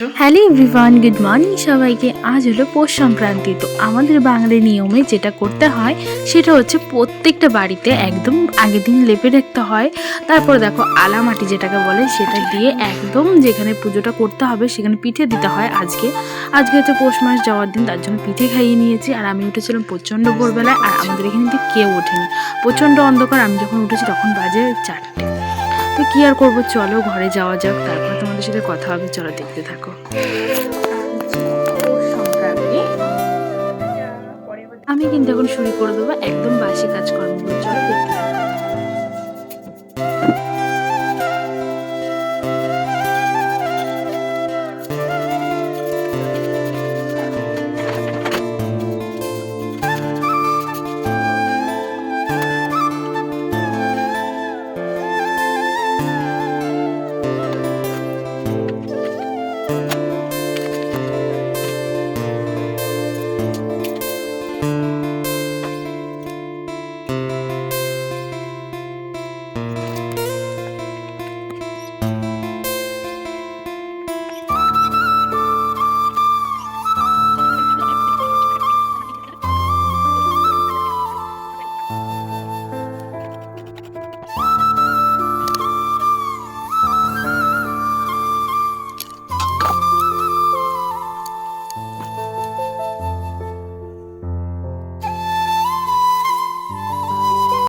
Hello everyone, good morning সবাইকে। আজ হলো পৌষ সংক্রান্তি। তো আমাদের বাঙালি নিয়মে যেটা করতে হয় সেটা হচ্ছে প্রত্যেকটা বাড়িতে একদম আগের দিন লেপে রাখতে হয়। তারপর দেখো আলামাটি যেটাকে বলে সেটা দিয়ে একদম যেখানে পুজোটা করতে হবে সেখানে পিঠে দিতে হয়। আজকে হচ্ছে পৌষ মাস যাওয়ার দিন, তার জন্য পিঠে খাইয়ে নিয়েছি। আর আমি উঠেছিলাম প্রচণ্ড ভোরবেলায়, আর আমাদের এখানে দিয়ে কেউ ওঠেনি, প্রচণ্ড অন্ধকার। আমি যখন উঠেছি তখন বাজে 4টে। তো কি আর করবো, চলো ঘরে যাওয়া যাক, তারপর তোমাদের সাথে কথা হবে। চলো দেখতে থাকো। আমি কিন্তু এখন শুরু করে দেবো একদম বাসি কাজকর্মগুলো। চলো দেখতে থাকো।